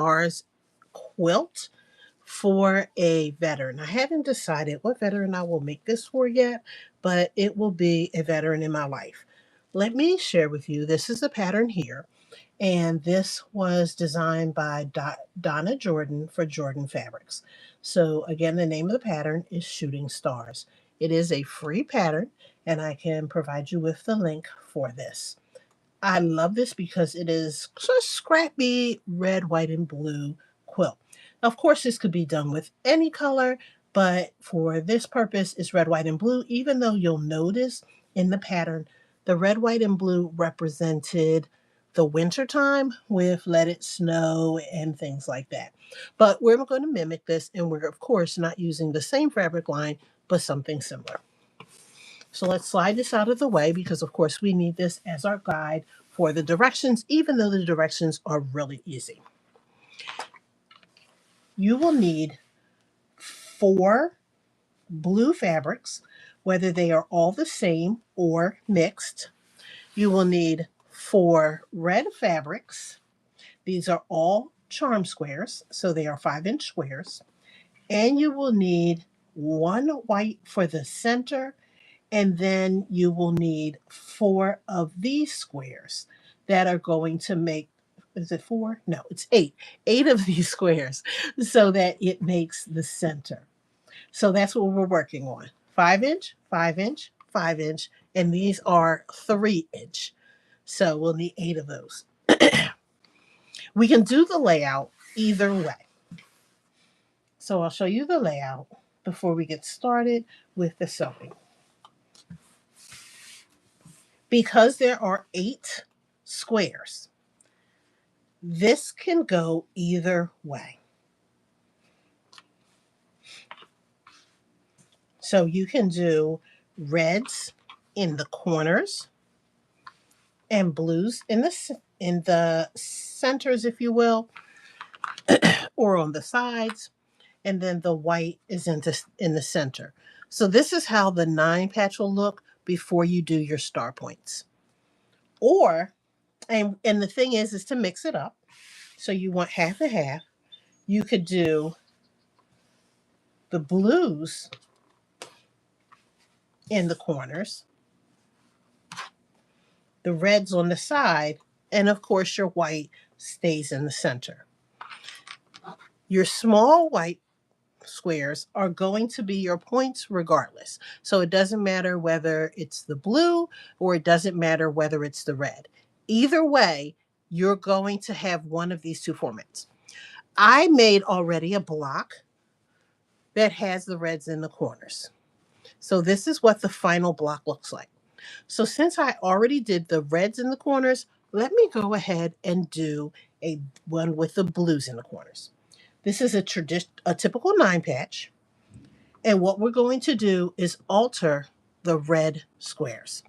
Stars quilt for a veteran. I haven't decided what veteran I will make this for yet, but it will be a veteran in my life. Let me share with you. This is the pattern here, and this was designed by Donna Jordan for Jordan Fabrics. So, again, the name of the pattern is Shooting Stars. It is a free pattern, and I can provide you with the link for this. I love this because it is a scrappy red, white, and blue quilt. Of course, this could be done with any color, but for this purpose, it's red, white, and blue, even though you'll notice in the pattern, the red, white, and blue represented the winter time with Let It Snow and things like that. But we're going to mimic this, and we're, of course, not using the same fabric line, but something similar. So let's slide this out of the way because, of course, we need this as our guide for the directions, even though the directions are really easy. You will need 4 blue fabrics, whether they are all the same or mixed. You will need 4 red fabrics. These are all charm squares, so they are 5-inch squares. And you will need 1 white for the center, and then you will need 4 of these squares that are going to make, is it 4? No, it's 8. 8 of these squares so that it makes the center. So that's what we're working on. 5-inch, 5-inch, 5-inch, and these are 3-inch. So we'll need 8 of those. We can do the layout either way. So I'll show you the layout before we get started with the sewing. Because there are 8 squares, this can go either way. So you can do reds in the corners and blues in the centers, if you will, or on the sides, and then the white is in the center. So this is how the 9 patch will look before you do your star points. Or, and the thing is to mix it up. So you want half and half. You could do the blues in the corners, the reds on the side, and of course your white stays in the center. Your small white squares are going to be your points regardless. So it doesn't matter whether it's the blue or it doesn't matter whether it's the red. Either way, you're going to have one of these 2 formats. I made already a block that has the reds in the corners. So this is what the final block looks like. So since I already did the reds in the corners, let me go ahead and do a one with the blues in the corners. This is a typical 9 patch. And what we're going to do is alter the red squares.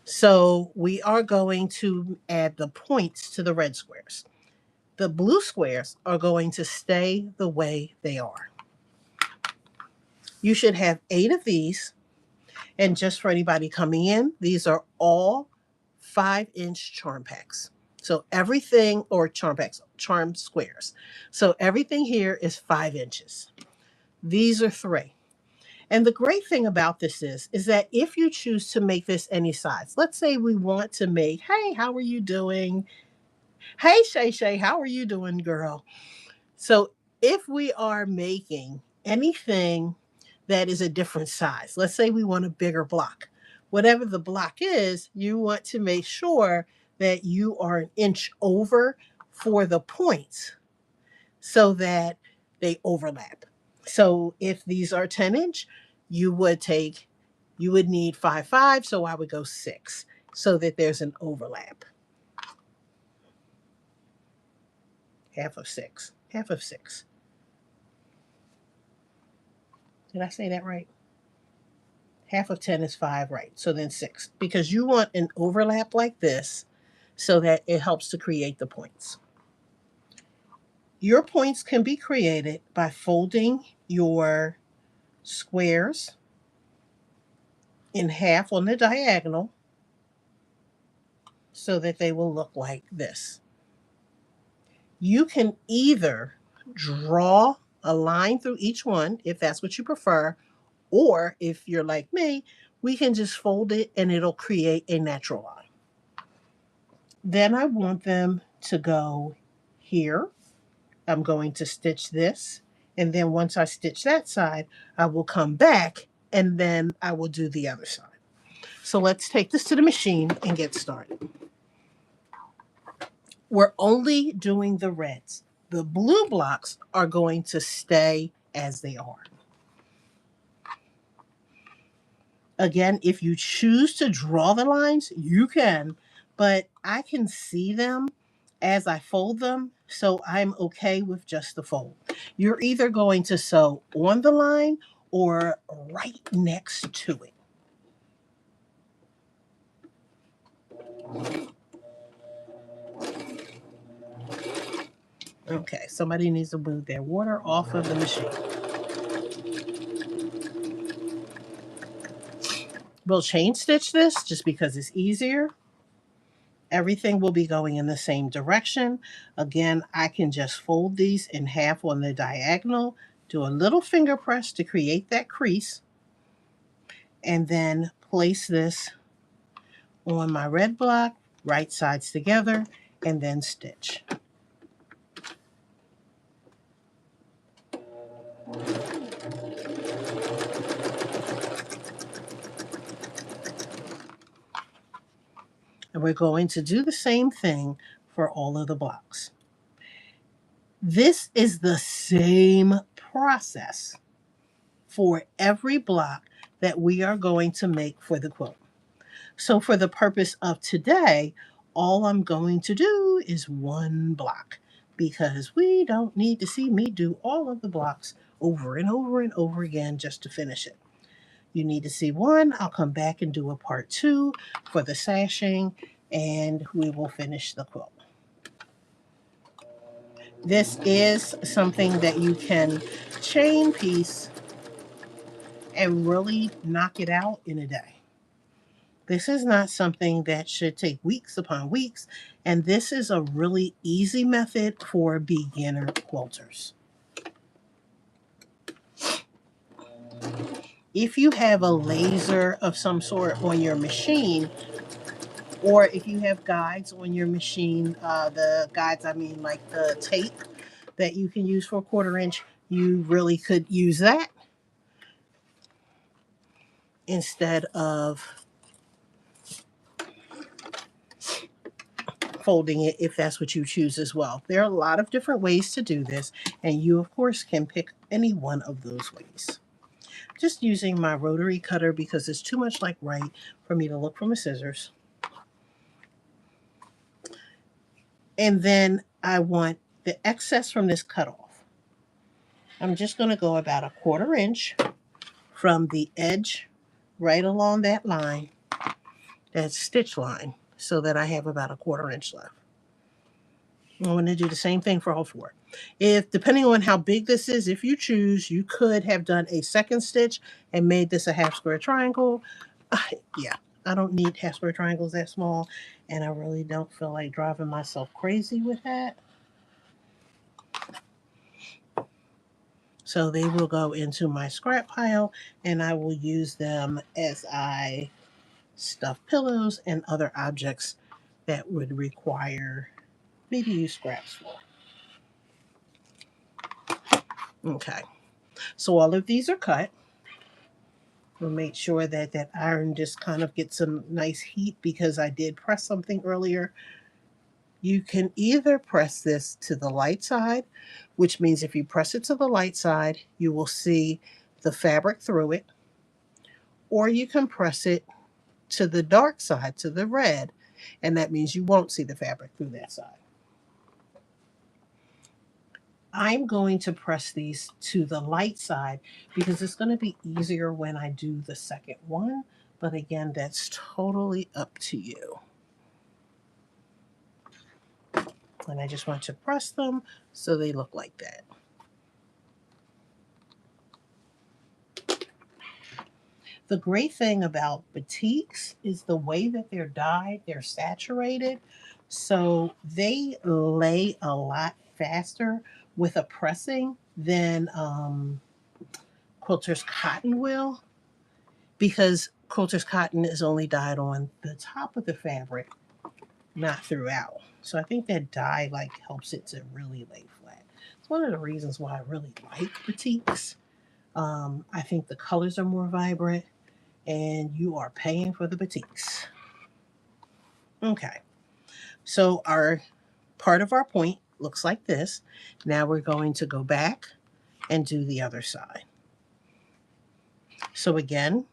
So we are going to add the points to the red squares. The blue squares are going to stay the way they are. You should have 8 of these. And just for anybody coming in, these are all 5-inch charm packs. So everything, or charm packs, charm squares. So everything here is 5 inches. These are 3. And the great thing about this is that if you choose to make this any size, let's say we want to make, hey, how are you doing? Hey, Shay Shay, how are you doing, girl? So if we are making anything that is a different size, let's say we want a bigger block, whatever the block is, you want to make sure that you are an inch over for the points so that they overlap. So if these are 10-inch, you would need 5, so I would go 6 so that there's an overlap. Half of 6. Half of 6. Did I say that right? Half of 10 is 5, right? So then 6. Because you want an overlap like this so that it helps to create the points. Your points can be created by folding your squares in half on the diagonal so that they will look like this. You can either draw a line through each one if that's what you prefer, or if you're like me, we can just fold it and it'll create a natural line. Then I want them to go here. I'm going to stitch this. And then once I stitch that side, I will come back and then I will do the other side. So let's take this to the machine and get started. We're only doing the reds. The blue blocks are going to stay as they are. Again, if you choose to draw the lines, you can, but I can see them as I fold them, so I'm okay with just the fold. You're either going to sew on the line or right next to it. Okay, somebody needs to move their water off of the machine. We'll chain stitch this just because it's easier. Everything will be going in the same direction. Again, I can just fold these in half on the diagonal, do a little finger press to create that crease, and then place this on my red block, right sides together, and then stitch. And we're going to do the same thing for all of the blocks. This is the same process for every block that we are going to make for the quilt. So for the purpose of today, all I'm going to do is one block because we don't need to see me do all of the blocks over and over and over again just to finish it. You need to see one. I'll come back and do a part 2 for the sashing and we will finish the quilt. This is something that you can chain piece and really knock it out in a day. This is not something that should take weeks upon weeks, and this is a really easy method for beginner quilters. If you have a laser of some sort on your machine, or if you have guides on your machine, the guides, I mean like the tape that you can use for a 1/4 inch, you really could use that instead of folding it if that's what you choose as well. There are a lot of different ways to do this, and you of course can pick any one of those ways. Just using my rotary cutter because it's too much like right for me to look for my scissors. And then I want the excess from this cut off. I'm just going to go about a 1/4 inch from the edge right along that line, that stitch line, so that I have about a 1/4 inch left. I'm going to do the same thing for all 4. If, depending on how big this is, if you choose, you could have done a second stitch and made this a half square triangle. Yeah, I don't need half square triangles that small, and I really don't feel like driving myself crazy with that. So they will go into my scrap pile, and I will use them as I stuff pillows and other objects that would require me to use scraps for. Okay, so all of these are cut. We'll make sure that that iron just kind of gets some nice heat because I did press something earlier. You can either press this to the light side, which means if you press it to the light side, you will see the fabric through it, or you can press it to the dark side, to the red, and that means you won't see the fabric through that side. I'm going to press these to the light side because it's going to be easier when I do the second one. But again, that's totally up to you. And I just want to press them so they look like that. The great thing about batiks is the way that they're dyed, they're saturated. So they lay a lot faster with a pressing than quilter's cotton will, because quilter's cotton is only dyed on the top of the fabric, not throughout. So I think that dye like helps it to really lay flat. It's one of the reasons why I really like batiks. I think the colors are more vibrant and you are paying for the batiks. Okay, so our part of our point looks like this. Now we're going to go back and do the other side. So again,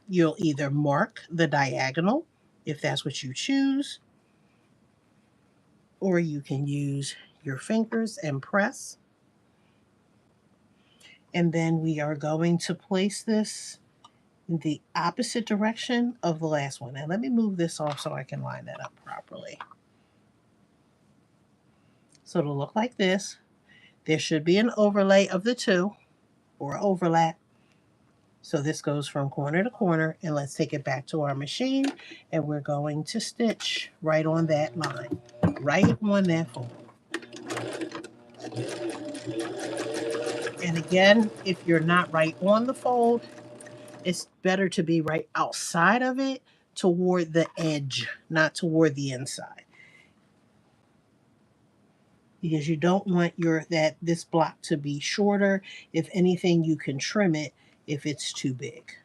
you'll either mark the diagonal if that's what you choose, or you can use your fingers and press. And then we are going to place this in the opposite direction of the last one. And let me move this off so I can line that up properly. So it'll look like this. There should be an overlay of the two, or overlap. So this goes from corner to corner, and let's take it back to our machine, and we're going to stitch right on that line, right on that fold. And again, if you're not right on the fold, it's better to be right outside of it, toward the edge, not toward the inside. Because you don't want this block to be shorter. If anything, you can trim it if it's too big.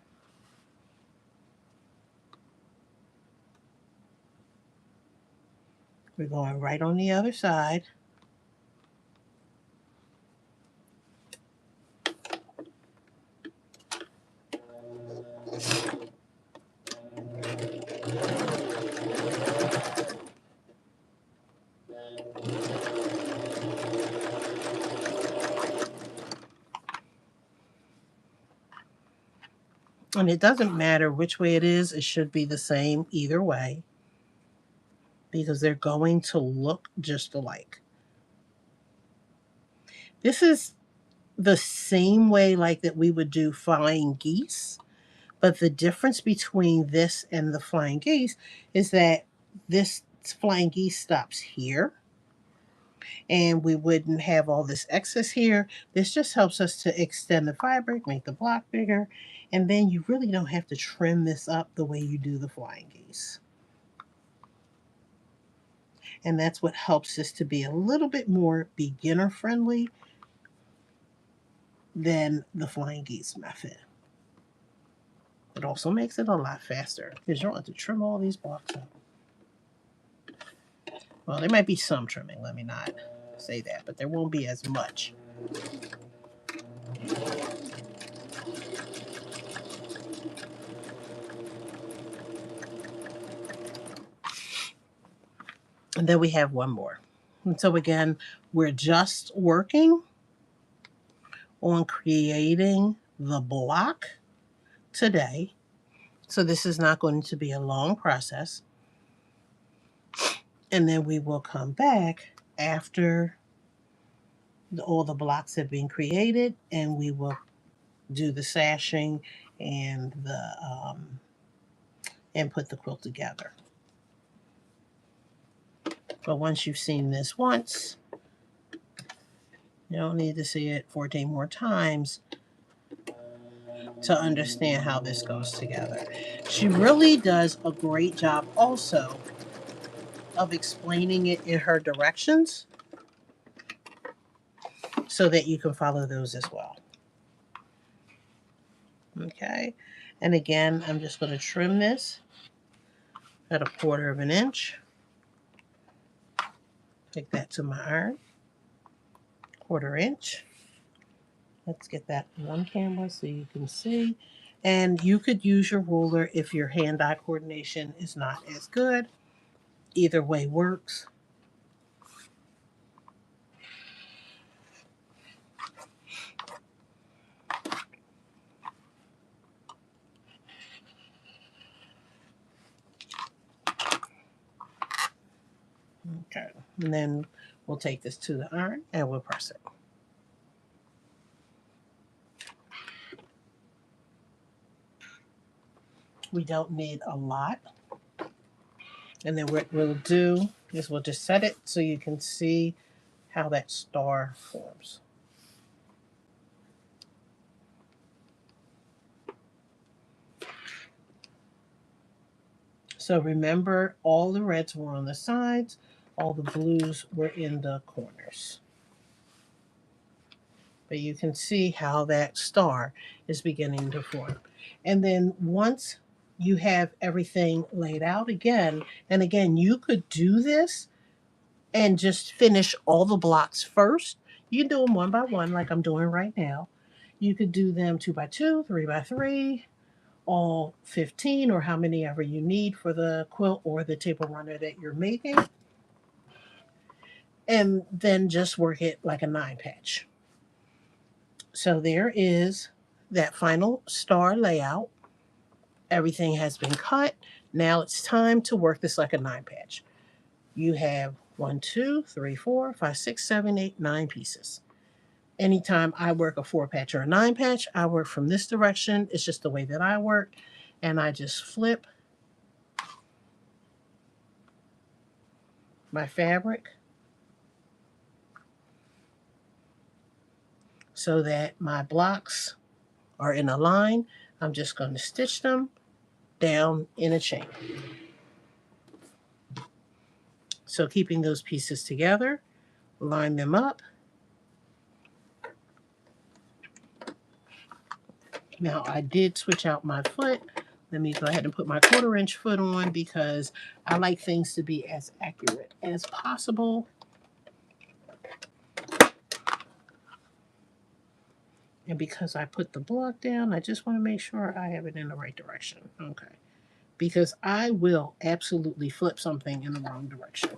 We're going right on the other side. And it doesn't matter which way it is, it should be the same either way, because they're going to look just alike. This is the same way like that we would do flying geese, but the difference between this and the flying geese is that this flying geese stops here, and we wouldn't have all this excess here. This just helps us to extend the fabric, make the block bigger, and then you really don't have to trim this up the way you do the flying geese. And that's what helps this to be a little bit more beginner friendly than the flying geese method. It also makes it a lot faster because you don't have to trim all these blocks up. Well, there might be some trimming, let me not say that, but there won't be as much. And then we have one more. And so again, we're just working on creating the block today. So this is not going to be a long process. And then we will come back after all the blocks have been created, and we will do the sashing and and put the quilt together. But once you've seen this once, you don't need to see it 14 more times to understand how this goes together. She really does a great job also of explaining it in her directions so that you can follow those as well. Okay, and again, I'm just going to trim this at 1/4 of an inch. Take that to my iron, 1/4 inch. Let's get that on camera so you can see. And you could use your ruler if your hand-eye coordination is not as good. Either way works. Okay, and then we'll take this to the iron and we'll press it. We don't need a lot. And then what we'll do is we'll just set it so you can see how that star forms. So remember, all the reds were on the sides, all the blues were in the corners. But you can see how that star is beginning to form. And then once you have everything laid out again, and again, you could do this and just finish all the blocks first. You can do them one by one like I'm doing right now. You could do them 2 by 2, 3 by 3, all 15 or how many ever you need for the quilt or the table runner that you're making. And then just work it like a 9 patch. So there is that final star layout. Everything has been cut. Now it's time to work this like a 9 patch. You have 1, 2, 3, 4, 5, 6, 7, 8, 9 pieces. Anytime I work a 4 patch or a 9 patch, I work from this direction. It's just the way that I work. And I just flip my fabric so that my blocks are in a line. I'm just going to stitch them down in a chain. So keeping those pieces together, line them up. Now I did switch out my foot. Let me go ahead and put my 1/4 inch foot on because I like things to be as accurate as possible. And because I put the block down, I just want to make sure I have it in the right direction. Okay. Because I will absolutely flip something in the wrong direction.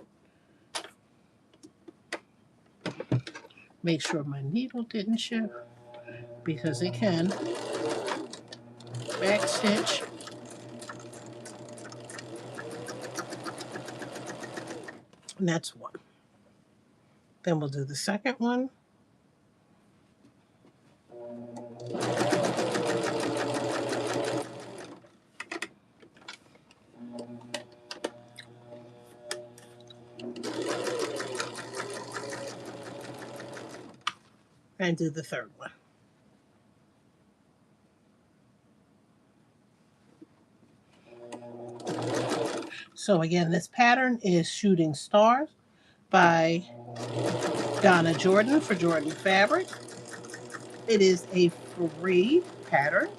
Make sure my needle didn't shift because it can. Back stitch. And that's one. Then we'll do the second one. And do the third one. So again, this pattern is Shooting Stars by Donna Jordan for Jordan Fabric. It is a free pattern.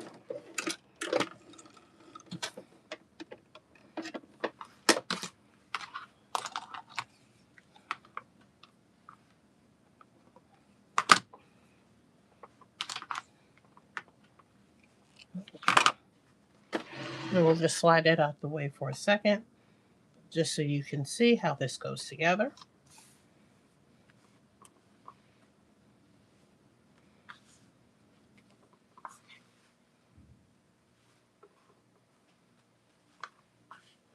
And we'll just slide it out the way for a second, just so you can see how this goes together.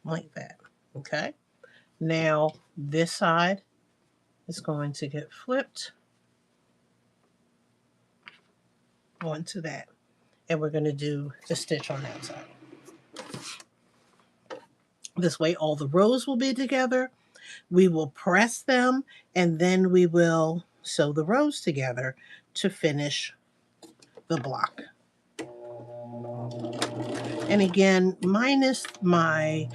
Like that. Okay. Now this side is going to get flipped onto that. And we're going to do the stitch on that side. This way all the rows will be together. We will press them and then we will sew the rows together to finish the block. And again, minus my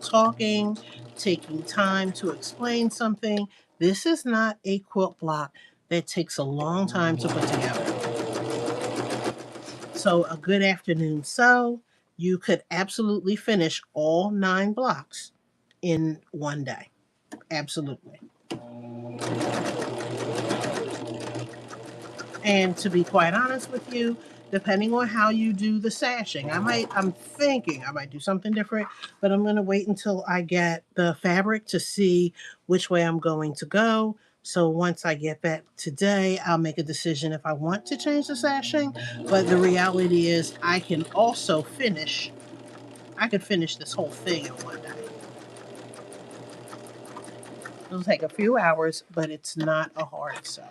talking, taking time to explain something, this is not a quilt block that takes a long time to put together. So a good afternoon sew, you could absolutely finish all 9 blocks in one day. Absolutely. And to be quite honest with you, depending on how you do the sashing, I'm thinking I might do something different, but I'm going to wait until I get the fabric to see which way I'm going to go. So once I get that today, I'll make a decision if I want to change the sashing. But the reality is I could finish this whole thing in one day. It'll take a few hours, but it's not a hard sew.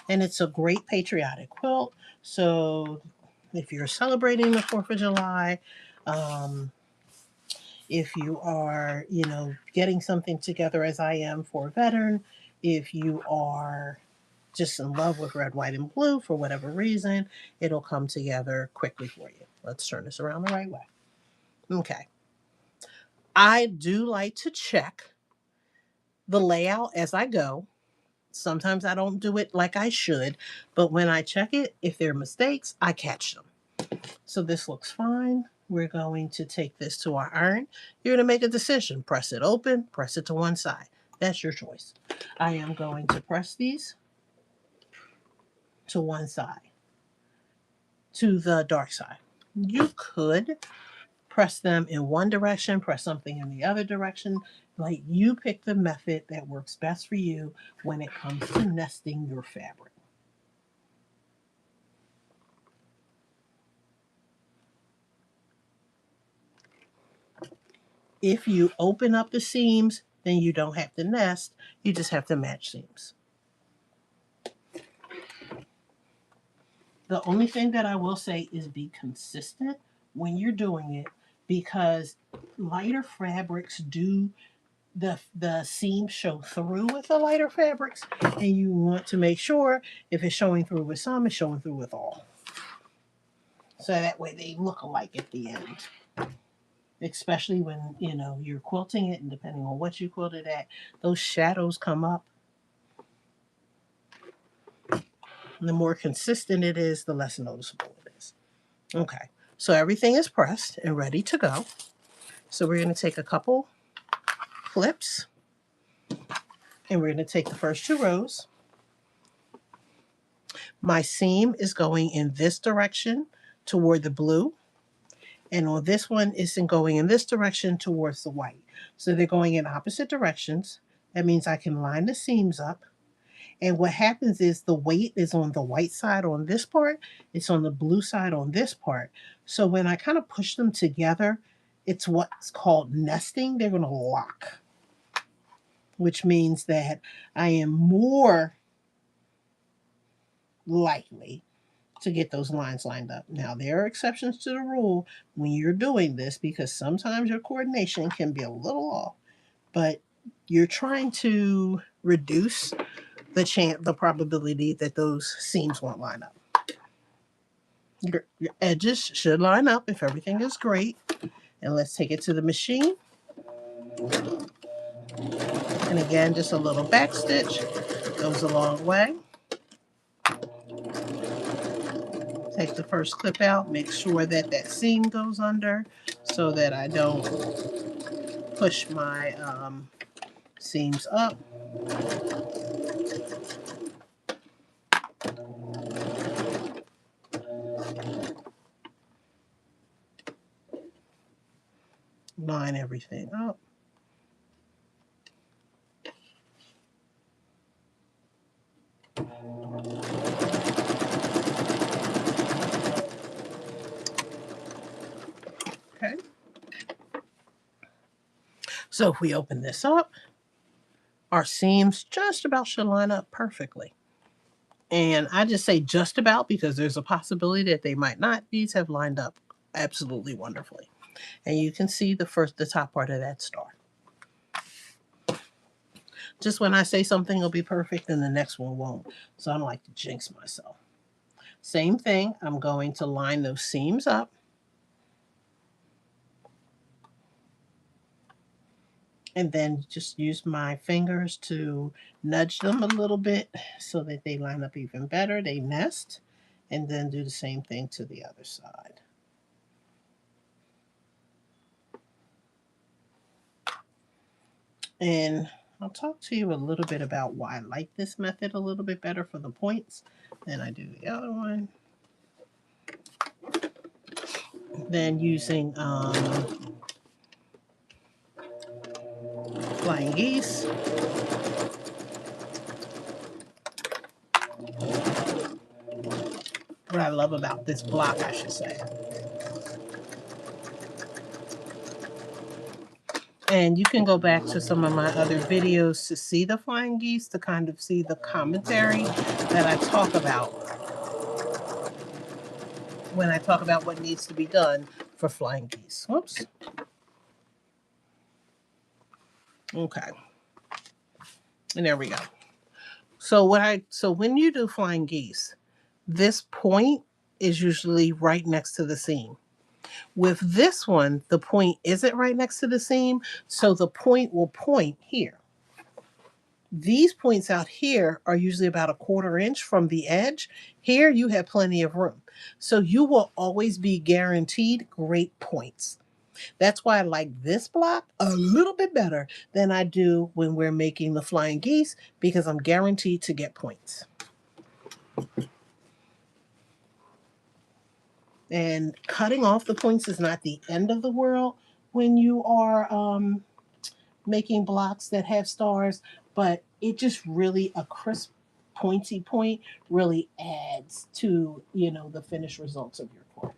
And it's a great patriotic quilt. So if you're celebrating the 4th of July, if you are, you know, getting something together as I am for a veteran, if you are just in love with red, white, and blue for whatever reason, it'll come together quickly for you. Let's turn this around the right way. Okay. I do like to check the layout as I go. Sometimes I don't do it like I should, but when I check it, if there are mistakes, I catch them. So this looks fine. We're going to take this to our iron. You're going to make a decision. Press it open, press it to one side. That's your choice. I am going to press these to one side, to the dark side. You could press them in one direction, press something in the other direction. Like, you pick the method that works best for you when it comes to nesting your fabric. If you open up the seams, then you don't have to nest, you just have to match seams. The only thing that I will say is be consistent when you're doing it, because lighter fabrics do, the seams show through with the lighter fabrics, and you want to make sure if it's showing through with some, it's showing through with all. So that way they look alike at the end. Especially when, you know, you're quilting it, and depending on what you quilted at, those shadows come up. And the more consistent it is, the less noticeable it is. Okay, so everything is pressed and ready to go. So we're going to take a couple clips, and we're going to take the first 2 rows. My seam is going in this direction toward the blue, and on this one it's going in this direction towards the white. So they're going in opposite directions. That means I can line the seams up. And what happens is the weight is on the white side on this part, it's on the blue side on this part. So when I kind of push them together, it's what's called nesting. They're going to lock, which means that I am more likely to get those lines lined up. Now, there are exceptions to the rule when you're doing this, because sometimes your coordination can be a little off, but you're trying to reduce the probability that those seams won't line up. Your edges should line up if everything is great. And let's take it to the machine. And again, just a little back stitch goes a long way. Take the first clip out, make sure that that seam goes under so that I don't push my seams up. Line everything up. Okay. So if we open this up, our seams just about should line up perfectly. And I just say just about because there's a possibility that they might not. These have lined up absolutely wonderfully. And you can see the top part of that star. Just when I say something will be perfect, then the next one won't. So I don't like to jinx myself. Same thing, I'm going to line those seams up. And then just use my fingers to nudge them a little bit so that they line up even better. They nest. And then do the same thing to the other side. And I'll talk to you a little bit about why I like this method a little bit better for the points than I do the other one. Then using flying geese. What I love about this block, I should say. And you can go back to some of my other videos to see the flying geese, to kind of see the commentary that I talk about when I talk about what needs to be done for flying geese. Whoops. Okay. And there we go. So when you do flying geese, this point is usually right next to the seam. With this one, the point isn't right next to the seam, so the point will point here. These points out here are usually about a quarter inch from the edge. Here you have plenty of room. So you will always be guaranteed great points. That's why I like this block a little bit better than I do when we're making the flying geese, because I'm guaranteed to get points. And cutting off the points is not the end of the world when you are making blocks that have stars, but it just really, a crisp pointy point really adds to, the finished results of your quilt.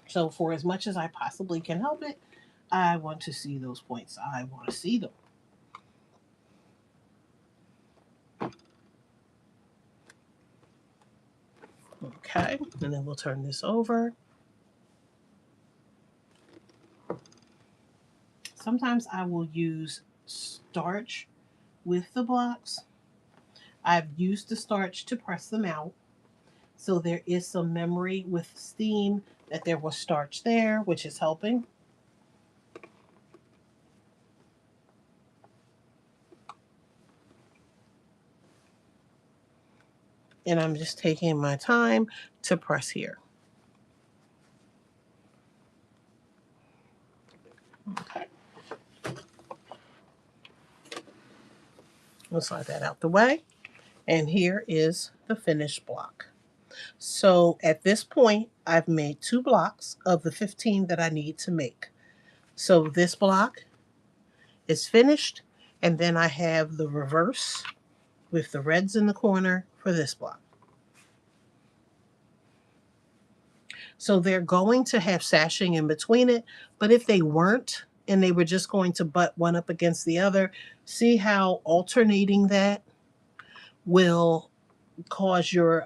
So for as much as I possibly can help it, I want to see those points. I want to see them. Okay, and then we'll turn this over. Sometimes I will use starch with the blocks. I've used the starch to press them out. So there is some memory with steam that there was starch there, which is helping. And I'm just taking my time to press here. Okay. We'll slide that out the way. And here is the finished block. So at this point, I've made 2 blocks of the 15 that I need to make. So this block is finished, and then I have the reverse with the reds in the corner for this block. So they're going to have sashing in between it, but if they weren't and they were just going to butt one up against the other, see how alternating that will cause your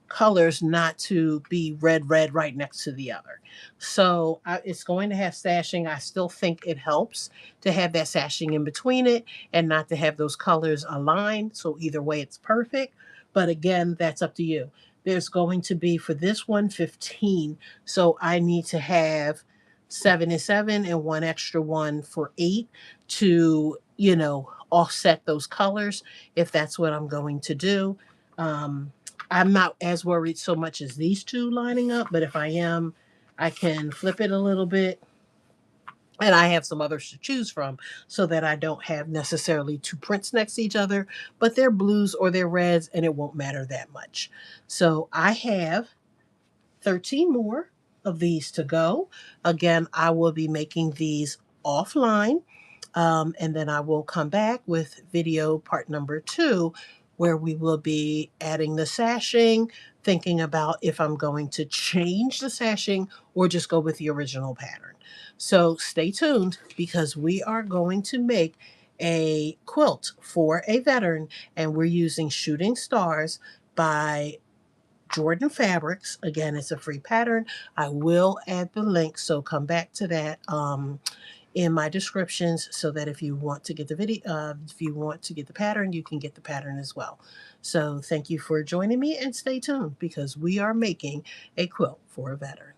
colors not to be red, red right next to the other. So it's going to have sashing. I still think it helps to have that sashing in between it and not to have those colors aligned. So either way, it's perfect. But again, that's up to you. There's going to be, for this one, 15. So I need to have 7 and 7 and one extra one for 8 to, offset those colors if that's what I'm going to do. I'm not as worried so much as these two lining up, but if I am, I can flip it a little bit. And I have some others to choose from so that I don't have necessarily 2 prints next to each other, but they're blues or they're reds and it won't matter that much. So I have 13 more of these to go. Again, I will be making these offline. And then I will come back with video part number 2, where we will be adding the sashing, thinking about if I'm going to change the sashing or just go with the original pattern. So stay tuned, because we are going to make a quilt for a veteran, and we're using Shooting Stars by Jordan Fabrics. Again, it's a free pattern. I will add the link, so come back to that in my descriptions, so that if you want to get the video, if you want to get the pattern, you can get the pattern as well. So thank you for joining me, and stay tuned, because we are making a quilt for a veteran.